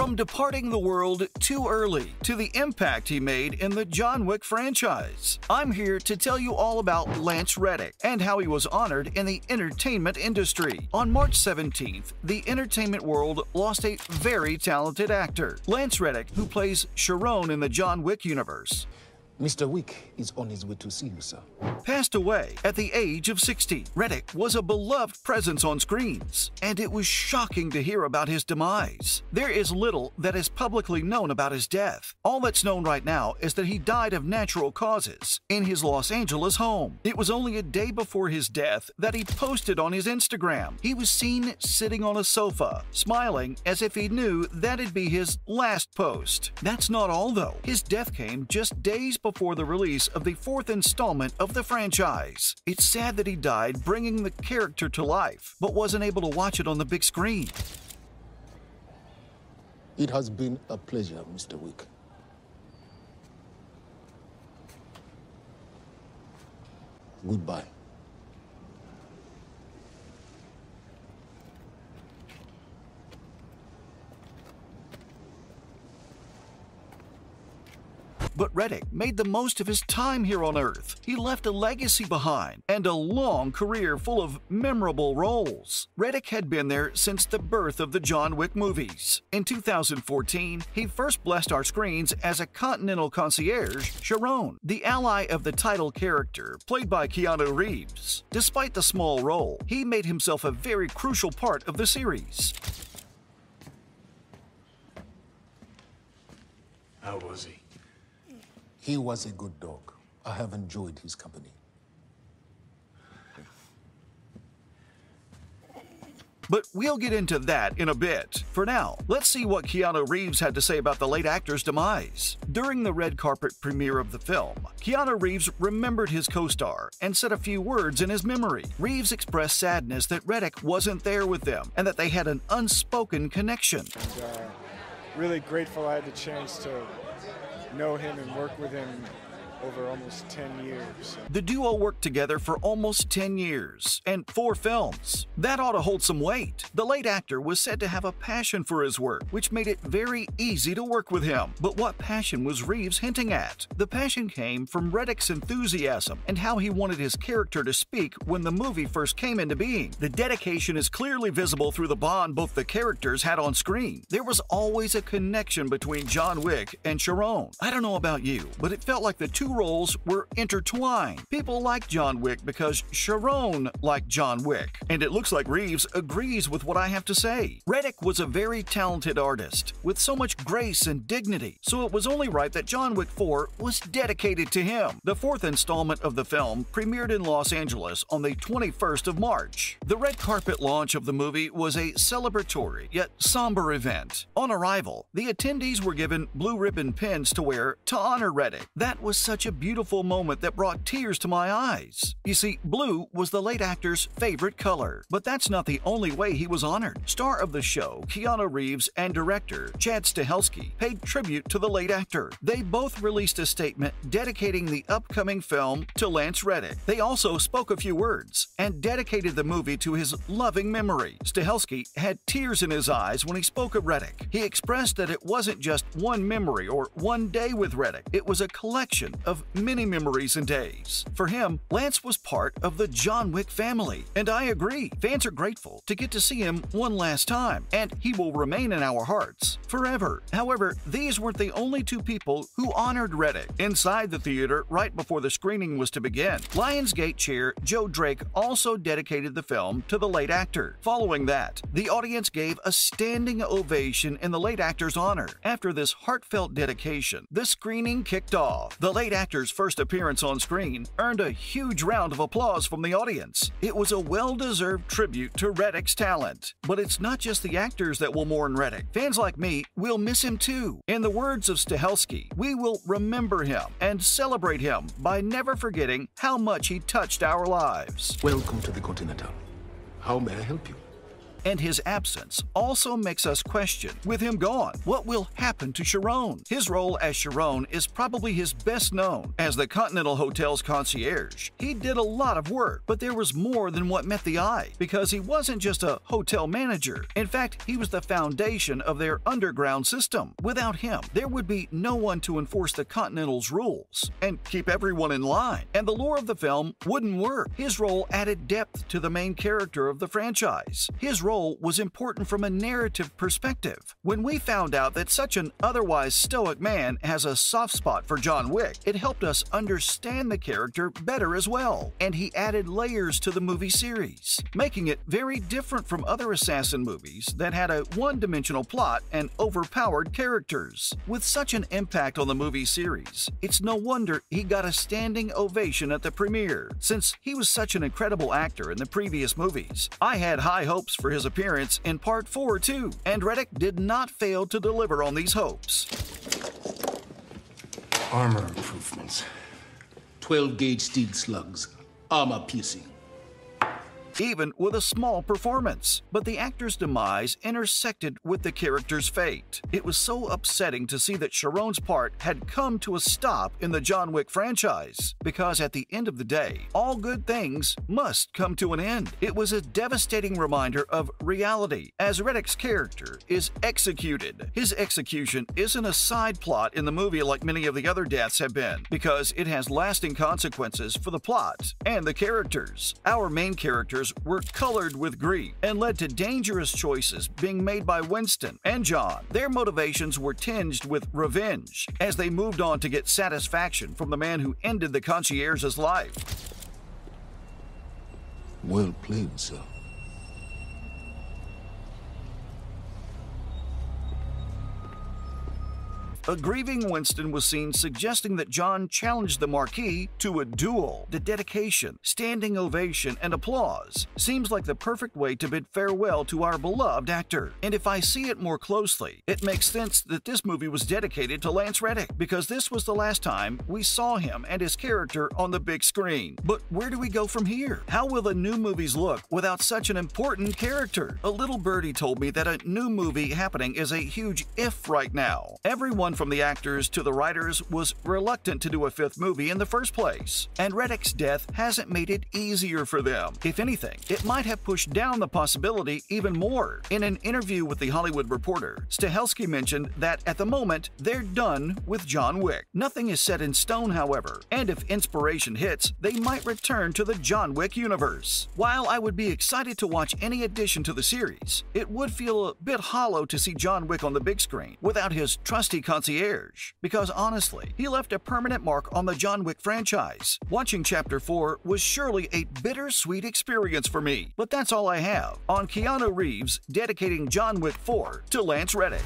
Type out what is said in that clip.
From departing the world too early to the impact he made in the John Wick franchise, I'm here to tell you all about Lance Reddick and how he was honored in the entertainment industry. On March 17th, the entertainment world lost a very talented actor. Lance Reddick, who plays Sharon in the John Wick universe, Mr. Wick is on his way to see you, sir. Passed away at the age of 60. Reddick was a beloved presence on screens, and it was shocking to hear about his demise. There is little that is publicly known about his death. All that's known right now is that he died of natural causes in his Los Angeles home. It was only a day before his death that he posted on his Instagram. He was seen sitting on a sofa, smiling as if he knew that'd be his last post. That's not all, though. His death came just days before the release of the fourth installment of the franchise. It's sad that he died bringing the character to life, but wasn't able to watch it on the big screen. It has been a pleasure, Mr. Wick. Goodbye. But Reddick made the most of his time here on Earth. He left a legacy behind and a long career full of memorable roles. Reddick had been there since the birth of the John Wick movies. In 2014, he first blessed our screens as a Continental concierge, Sharon, the ally of the title character, played by Keanu Reeves. Despite the small role, he made himself a very crucial part of the series. How was he? He was a good dog. I have enjoyed his company. But we'll get into that in a bit. For now, let's see what Keanu Reeves had to say about the late actor's demise. During the red carpet premiere of the film, Keanu Reeves remembered his co-star and said a few words in his memory. Reeves expressed sadness that Reddick wasn't there with them and that they had an unspoken connection. Really grateful I had the chance to know him and work with him over almost 10 years. The duo worked together for almost 10 years and 4 films. That ought to hold some weight. The late actor was said to have a passion for his work, which made it very easy to work with him. But what passion was Reeves hinting at? The passion came from Reddick's enthusiasm and how he wanted his character to speak when the movie first came into being. The dedication is clearly visible through the bond both the characters had on screen. There was always a connection between John Wick and Sharon. I don't know about you, but it felt like the two roles were intertwined. People liked John Wick because Sharon liked John Wick, and it looks like Reeves agrees with what I have to say. Reddick was a very talented artist with so much grace and dignity, so it was only right that John Wick 4 was dedicated to him. The fourth installment of the film premiered in Los Angeles on the 21st of March. The red carpet launch of the movie was a celebratory yet somber event. On arrival, the attendees were given blue ribbon pins to wear to honor Reddick. That was such a beautiful moment that brought tears to my eyes. You see, blue was the late actor's favorite color, but that's not the only way he was honored. Star of the show, Keanu Reeves, and director Chad Stahelski paid tribute to the late actor. They both released a statement dedicating the upcoming film to Lance Reddick. They also spoke a few words and dedicated the movie to his loving memory. Stahelski had tears in his eyes when he spoke of Reddick. He expressed that it wasn't just one memory or one day with Reddick. It was a collection of many memories and days. For him, Lance was part of the John Wick family, and I agree. Fans are grateful to get to see him one last time, and he will remain in our hearts forever. However, these weren't the only two people who honored Reddick. Inside the theater, right before the screening was to begin, Lionsgate chair Joe Drake also dedicated the film to the late actor. Following that, the audience gave a standing ovation in the late actor's honor. After this heartfelt dedication, the screening kicked off. The late actor's first appearance on screen earned a huge round of applause from the audience. It was a well-deserved tribute to Reddick's talent. But it's not just the actors that will mourn Reddick. Fans like me will miss him too. In the words of Stahelski, we will remember him and celebrate him by never forgetting how much he touched our lives. Welcome to the Continental. How may I help you? And his absence also makes us question, with him gone, what will happen to Sharon? His role as Sharon is probably his best known as the Continental Hotel's concierge. He did a lot of work, but there was more than what met the eye, because he wasn't just a hotel manager. In fact, he was the foundation of their underground system. Without him, there would be no one to enforce the Continental's rules and keep everyone in line, and the lore of the film wouldn't work. His role added depth to the main character of the franchise. His role was important from a narrative perspective. When we found out that such an otherwise stoic man has a soft spot for John Wick, it helped us understand the character better as well, and he added layers to the movie series, making it very different from other assassin movies that had a one-dimensional plot and overpowered characters. With such an impact on the movie series, it's no wonder he got a standing ovation at the premiere. Since he was such an incredible actor in the previous movies, I had high hopes for his appearance in Part 4 too, and Reddick did not fail to deliver on these hopes. Armor improvements. 12-gauge steel slugs. Armor piercing. Even with a small performance. But the actor's demise intersected with the character's fate. It was so upsetting to see that Sharon's part had come to a stop in the John Wick franchise, because at the end of the day, all good things must come to an end. It was a devastating reminder of reality as Reddick's character is executed. His execution isn't a side plot in the movie like many of the other deaths have been, because it has lasting consequences for the plot and the characters. Our main characters were colored with grief and led to dangerous choices being made by Winston and John. Their motivations were tinged with revenge as they moved on to get satisfaction from the man who ended the concierge's life. Well played, sir. A grieving Winston was seen suggesting that John challenged the Marquis to a duel. The dedication, standing ovation, and applause seems like the perfect way to bid farewell to our beloved actor. And if I see it more closely, it makes sense that this movie was dedicated to Lance Reddick, because this was the last time we saw him and his character on the big screen. But where do we go from here? How will the new movies look without such an important character? A little birdie told me that a new movie happening is a huge if right now. Everyone from the actors to the writers was reluctant to do a fifth movie in the first place, and Reddick's death hasn't made it easier for them. If anything, it might have pushed down the possibility even more. In an interview with The Hollywood Reporter, Stahelski mentioned that at the moment, they're done with John Wick. Nothing is set in stone, however, and if inspiration hits, they might return to the John Wick universe. While I would be excited to watch any addition to the series, it would feel a bit hollow to see John Wick on the big screen without his trusty concierge, because honestly, he left a permanent mark on the John Wick franchise. Watching Chapter 4 was surely a bittersweet experience for me, but that's all I have on Keanu Reeves dedicating John Wick 4 to Lance Reddick.